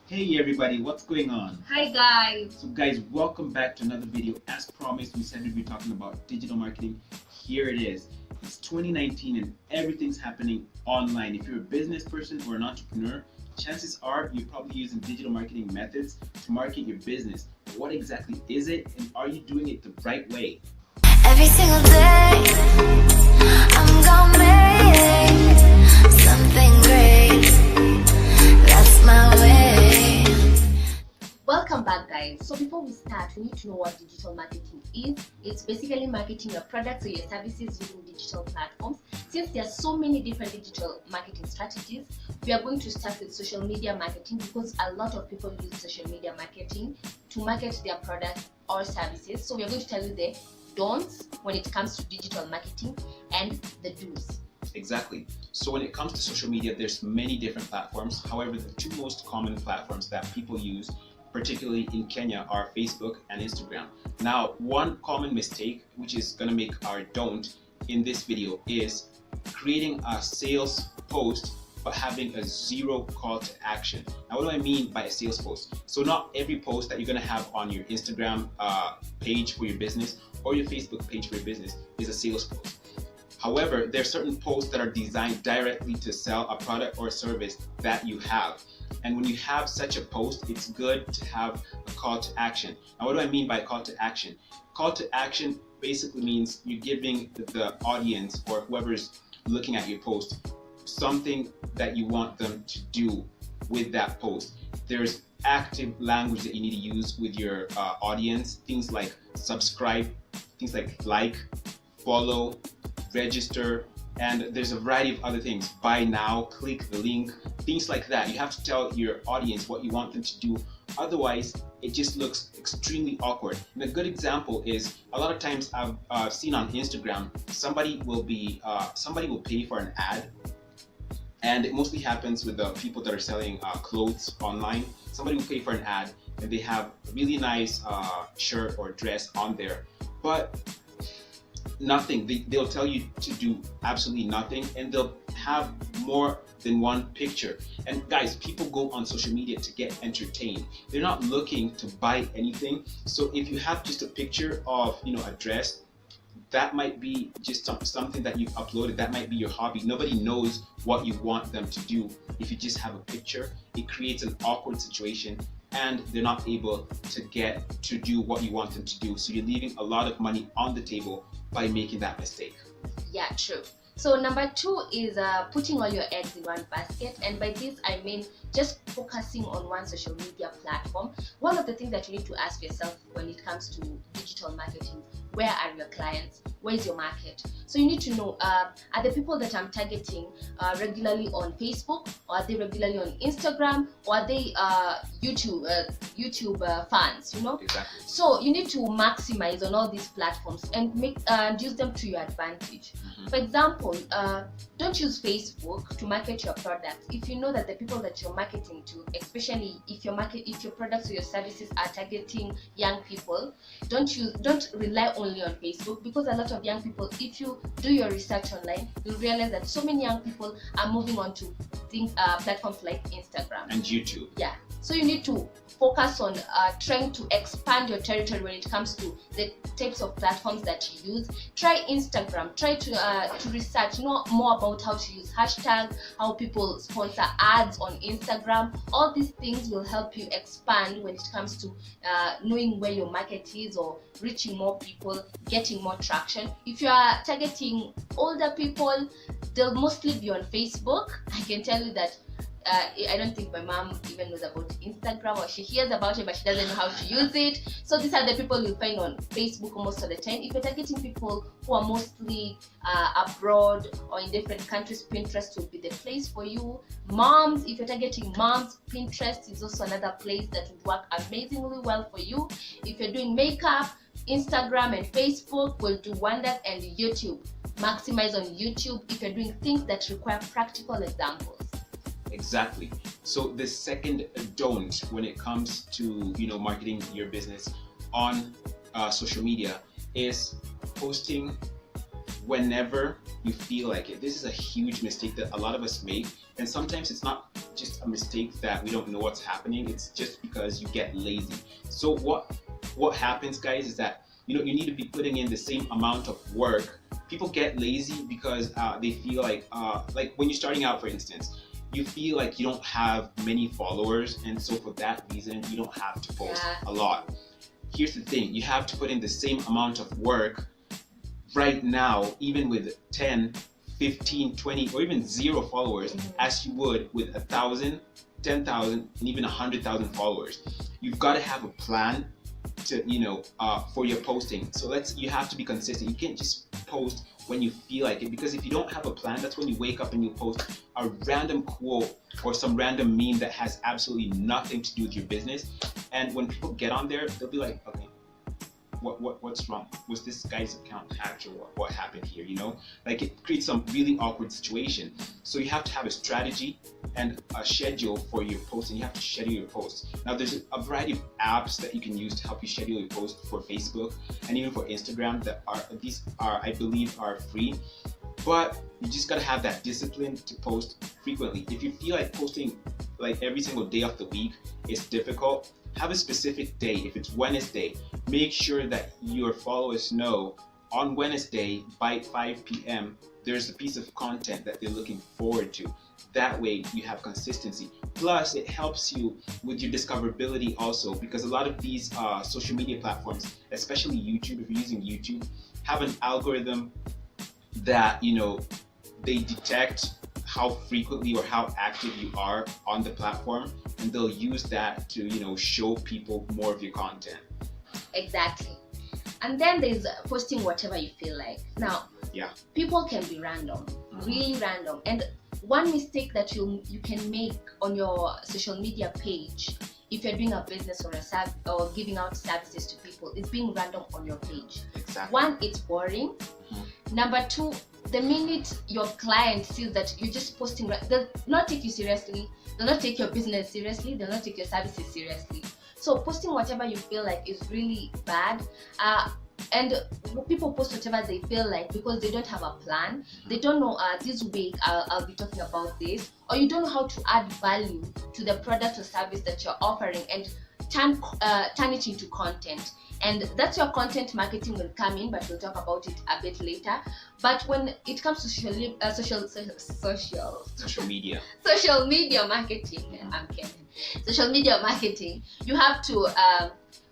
Hey everybody, what's going on? Hi guys. So guys, welcome back to another video. As promised, we said we'd be talking about digital marketing. Here it is. It's 2019 and everything's happening online. If you're a business person or an entrepreneur, chances are you're probably using digital marketing methods to market your business. What exactly is it, and are you doing it the right way? Every single day, I'm gonna make something great. That's my way. Welcome back guys. So before we start, we need to know what digital marketing is. It's basically marketing your products or your services using digital platforms. Since there are so many different digital marketing strategies, we are going to start with social media marketing because a lot of people use social media marketing to market their products or services. So we are going to tell you the don'ts when it comes to digital marketing and the do's. Exactly. So when it comes to social media, there's many different platforms. However, the two most common platforms that people use, particularly in Kenya, are Facebook and Instagram. Now, one common mistake, which is going to make our don't in this video, is creating a sales post but having a zero call to action. Now, what do I mean by a sales post? So not every post that you're going to have on your Instagram page for your business or your Facebook page for your business is a sales post. However, there are certain posts that are designed directly to sell a product or service that you have. And when you have such a post, it's good to have a call to action. Now, what do I mean by call to action? Call to action basically means you're giving the audience or whoever's looking at your post something that you want them to do with that post. There's active language that you need to use with your audience, things like subscribe, things like, follow, register, and there's a variety of other things. Buy now, click the link, things like that. You have to tell your audience what you want them to do. Otherwise, it just looks extremely awkward. And a good example is a lot of times I've seen on Instagram, somebody will pay for an ad, and it mostly happens with the people that are selling clothes online. Somebody will pay for an ad, and they have a really nice shirt or dress on there, but nothing. They'll tell you to do absolutely nothing, and they'll have more than one picture. And guys, people go on social media to get entertained. They're not looking to buy anything. So if you have just a picture of a dress, that might be just something that you've uploaded. That might be your hobby. Nobody knows what you want them to do. If you just have a picture, it creates an awkward situation, and they're not able to get to do what you want them to do. So you're leaving a lot of money on the table by making that mistake. Yeah, true. So number 2 is putting all your eggs in one basket, and by this I mean just focusing on one social media platform. One of the things that you need to ask yourself when it comes to digital marketing: where are your clients? Where is your market? So you need to know, are the people that I'm targeting regularly on Facebook, or are they regularly on Instagram, or are they YouTube fans? Exactly. So you need to maximize on all these platforms and make use them to your advantage. For example, don't use Facebook to market your products if you know that the people that you're marketing to, especially if your products or your services are targeting young people, don't rely only on Facebook, because a lot of young people, if you do your research online, you'll realize that so many young people are moving on to platforms like Instagram and YouTube. Yeah. So you need to focus on trying to expand your territory when it comes to the types of platforms that you use. Try Instagram. Try to research, know more about how to use hashtags, how people sponsor ads on Instagram. All these things will help you expand when it comes to knowing where your market is, or reaching more people, getting more traction. If you are targeting older people, they'll mostly be on Facebook. I can tell you that I don't think my mom even knows about Instagram, or she hears about it but she doesn't know how to use it. So these are the people you'll find on Facebook most of the time. If you're targeting people who are mostly abroad or in different countries, Pinterest will be the place for you. Moms, if you're targeting moms, Pinterest is also another place that would work amazingly well for you. If you're doing makeup, Instagram and Facebook will do wonders, and YouTube. Maximize on YouTube if you're doing things that require practical examples. Exactly. So the second don't when it comes to marketing your business on social media is posting whenever you feel like it. This is a huge mistake that a lot of us make, and sometimes it's not just a mistake that we don't know what's happening, it's just because you get lazy. So what happens, guys, is that you need to be putting in the same amount of work. People get lazy because they feel like when you're starting out, for instance, you feel like you don't have many followers, and so for that reason you don't have to post a lot. Here's the thing, you have to put in the same amount of work right now, even with 10, 15, 20, or even 0 followers, as you would with 1,000, 10,000, and even 100,000 followers. You've got to have a plan to for your posting. So you have to be consistent. You can't just post when you feel like it, because if you don't have a plan, that's when you wake up and you post a random quote or some random meme that has absolutely nothing to do with your business. And when people get on there, they'll be like, okay, what's wrong? Was this guy's account hacked, or what happened here? Like, it creates some really awkward situation. So you have to have a strategy and a schedule for your posting. You have to schedule your posts. Now, there's a variety of apps that you can use to help you schedule your posts for Facebook and even for Instagram. These are I believe are free, but you just gotta have that discipline to post frequently. If you feel like posting like every single day of the week is difficult, have a specific day. If it's Wednesday, make sure that your followers know on Wednesday by 5 p.m. there's a piece of content that they're looking forward to. That way you have consistency. Plus, it helps you with your discoverability also, because a lot of these social media platforms, especially YouTube, if you're using YouTube, have an algorithm that they detect how frequently or how active you are on the platform, and they'll use that to show people more of your content. Exactly. And then there's posting whatever you feel like. Now, people can be random, really random, and one mistake that you can make on your social media page, if you're doing a business or giving out services to people, is being random on your page. Exactly. One, it's boring. Number two, the minute your client sees that you're just posting, they'll not take you seriously, they'll not take your business seriously, they'll not take your services seriously. So posting whatever you feel like is really bad. And people post whatever they feel like because they don't have a plan. They don't know, this week I'll be talking about this, or you don't know how to add value to the product or service that you're offering and turn it into content. And that's where content marketing will come in, but we'll talk about it a bit later. But when it comes to social media marketing, I'm kidding. Social media marketing, you have to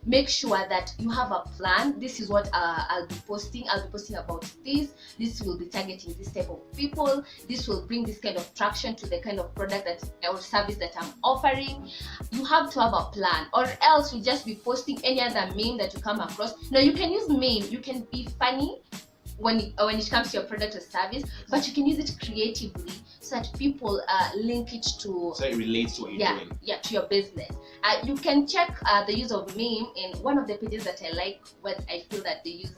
make sure that you have a plan. This is what I'll be posting. I'll be posting about this. This will be targeting this type of people. This will bring this kind of traction to the kind of product or service that I'm offering. You have to have a plan, or else you'll just be posting any other meme that you come across. Now, you can use meme. You can be funny when it comes to your product or service, but you can use it creatively so that people link it to, so it relates to what you're doing. Yeah, to your business. You can check the use of meme in one of the pages that I like, where I feel that they use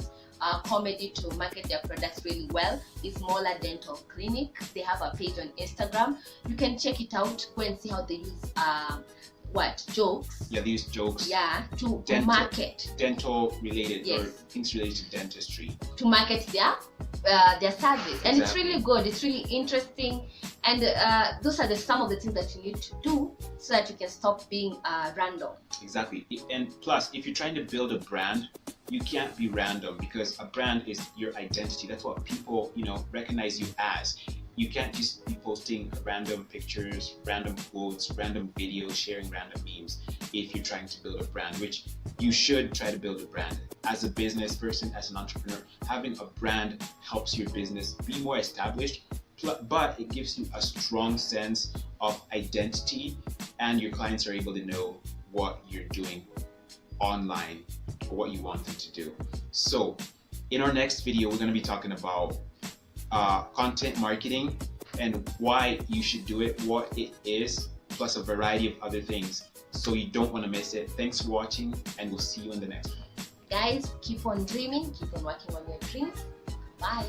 comedy to market their products really well. It's Mola Dental Clinic. They have a page on Instagram. You can check it out, go and see how they use jokes. Yeah, they use jokes. Yeah, to market. Dental related, yes, or things related to dentistry. To market their service. And it's really good. It's really interesting. And those are some of the things that you need to do so that you can stop being random. Exactly. And plus, if you're trying to build a brand, you can't be random, because a brand is your identity. That's what people, recognize you as. You can't just be posting random pictures, random quotes, random videos, sharing random memes if you're trying to build a brand, which you should try to build a brand. As a business person, as an entrepreneur, having a brand helps your business be more established, but it gives you a strong sense of identity, and your clients are able to know what you're doing online or what you want them to do. So in our next video, we're going to be talking about content marketing and why you should do it, what it is, plus a variety of other things. So you don't want to miss it. Thanks for watching, and we'll see you in the next one. Guys, keep on dreaming, keep on working on your dreams. Bye.